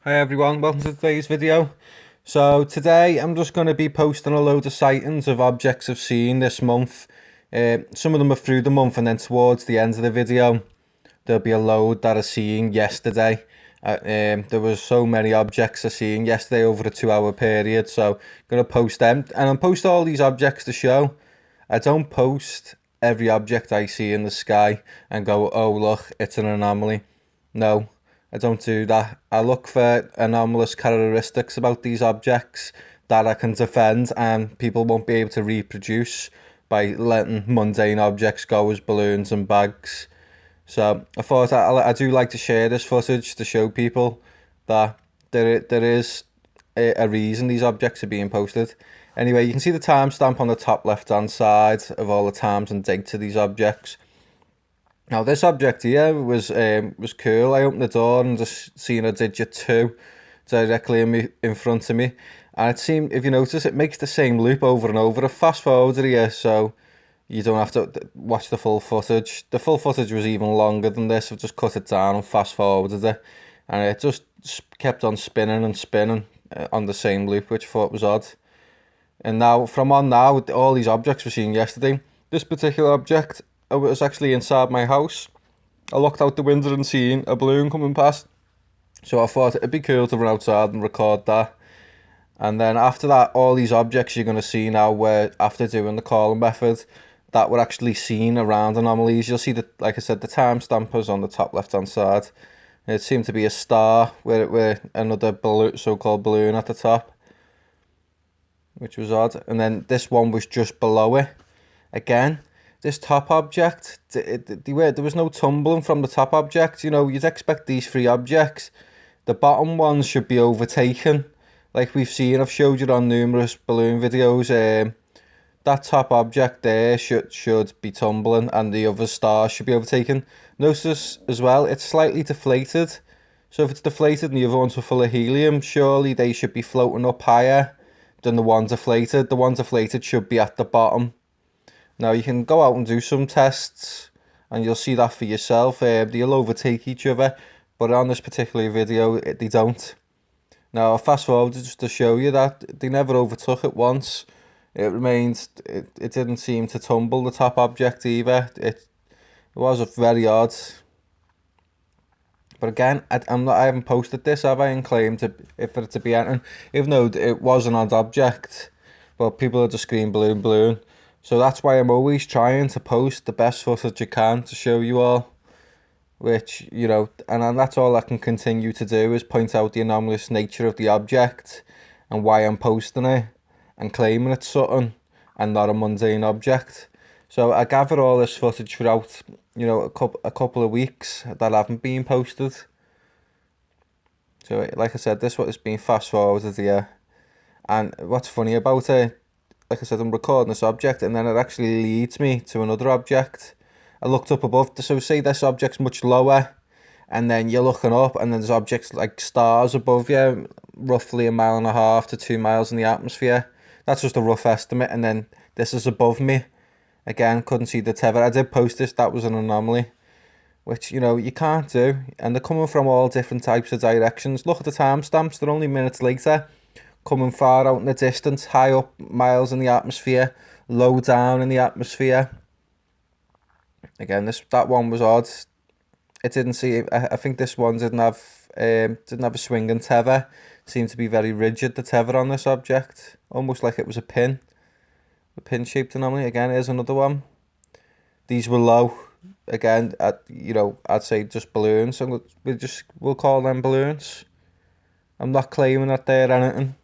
Hi everyone, welcome to today's video. So today I'm just going to be posting a load of sightings of objects I've seen this month. Some of them are through the month, and then towards the end of the video there'll be a load that I seen yesterday. There was so many objects I seen yesterday over a 2 hour period, so I'm going to post them. And I'll post all these objects to show. I don't post every object I see in the sky and go, oh look, it's an anomaly. No, I don't do that. I look for anomalous characteristics about these objects that I can defend and people won't be able to reproduce by letting mundane objects go as balloons and bags. So I thought I do like to share this footage to show people that there is a reason these objects are being posted. Anyway, you can see the timestamp on the top left hand side of all the times and dates of these objects. Now this object here was cool. I opened the door and just seen a digit 2 directly in front of me, and it seemed, if you notice, it makes the same loop over and over. I fast forwarded here so you don't have to watch the full footage. The full footage was even longer than this. I've just cut it down and fast forwarded it, and it just kept on spinning and spinning on the same loop, which I thought was odd. And now, from on now, with all these objects we've seen yesterday, this particular object, I was actually inside my house. I looked out the window and seen a balloon coming past. So I thought it'd be cool to run outside and record that. And then after that, all these objects you're going to see now, where after doing the calling method, that were actually seen around anomalies. You'll see that, like I said, the timestamp is on the top left hand side. It seemed to be a star with another balloon, so-called balloon at the top, which was odd. And then this one was just below it. Again, this top object, there was no tumbling from the top object. You know, you'd expect these three objects. The bottom ones should be overtaken. Like we've seen, I've showed you on numerous balloon videos. That top object there should be tumbling, and the other stars should be overtaken. Notice as well, it's slightly deflated. So if it's deflated and the other ones are full of helium, surely they should be floating up higher than the one deflated. The one deflated should be at the bottom. Now you can go out and do some tests and you'll see that for yourself. They'll overtake each other, but on this particular video they don't. Now I'll fast forward just to show you that they never overtook it once. It remained, it didn't seem to tumble, the top object either. It was very odd. But again, I haven't posted this, have I, and claimed for it to be anything, even though it was an odd object. But people are just screaming balloon, balloon. So that's why I'm always trying to post the best footage I can to show you all. Which, you know, and that's all I can continue to do, is point out the anomalous nature of the object and why I'm posting it and claiming it's something and not a mundane object. So I gathered all this footage throughout, you know, a couple of weeks that haven't been posted. So like I said, this what has been fast forwarded here. And what's funny about it, like I said, I'm recording this object and then it actually leads me to another object. I looked up above, so say this object's much lower, and then you're looking up and then there's objects like stars above you, roughly 1.5 to 2 miles in the atmosphere. That's just a rough estimate. And then this is above me. Again, couldn't see the tether. I did post this, that was an anomaly, which, you know, you can't do. And they're coming from all different types of directions. Look at the timestamps, they're only minutes later. Coming far out in the distance, high up miles in the atmosphere, low down in the atmosphere. Again, that one was odd. It didn't see. I think this one didn't have a swinging tether. Seemed to be very rigid, the tether on this object, almost like it was a pin-shaped anomaly. Again, here's another one. These were low. Again, I'd say just balloons. So we'll call them balloons. I'm not claiming that they're anything.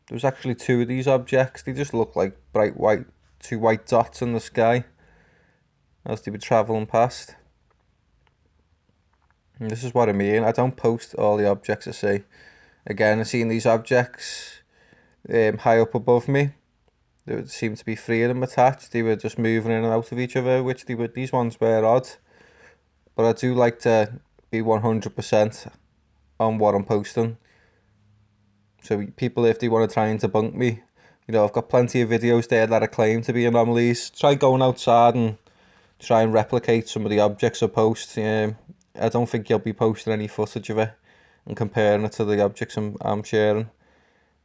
There was actually 2 of these objects. They just look like bright white, 2 white dots in the sky as they were travelling past. And this is what I mean. I don't post all the objects I see. Again, I've seen these objects high up above me. There seemed to be 3 of them attached. They were just moving in and out of each other, which these ones were odd. But I do like to be 100% on what I'm posting. So people, if they want to try and debunk me, you know, I've got plenty of videos there that I claim to be anomalies. Try going outside and try and replicate some of the objects I post. I don't think you'll be posting any footage of it and comparing it to the objects I'm sharing.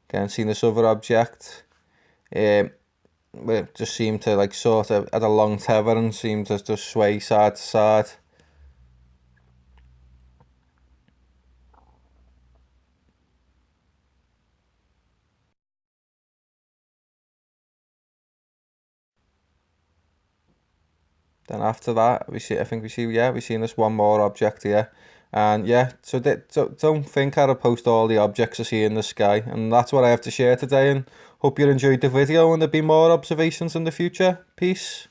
Again, seeing this other object, it just seemed to like sort of at a long tether and seemed to just sway side to side. Then after that, we've seen this one more object here. And yeah, so don't think I'd post all the objects I see in the sky. And that's what I have to share today. And hope you enjoyed the video and there'll be more observations in the future. Peace.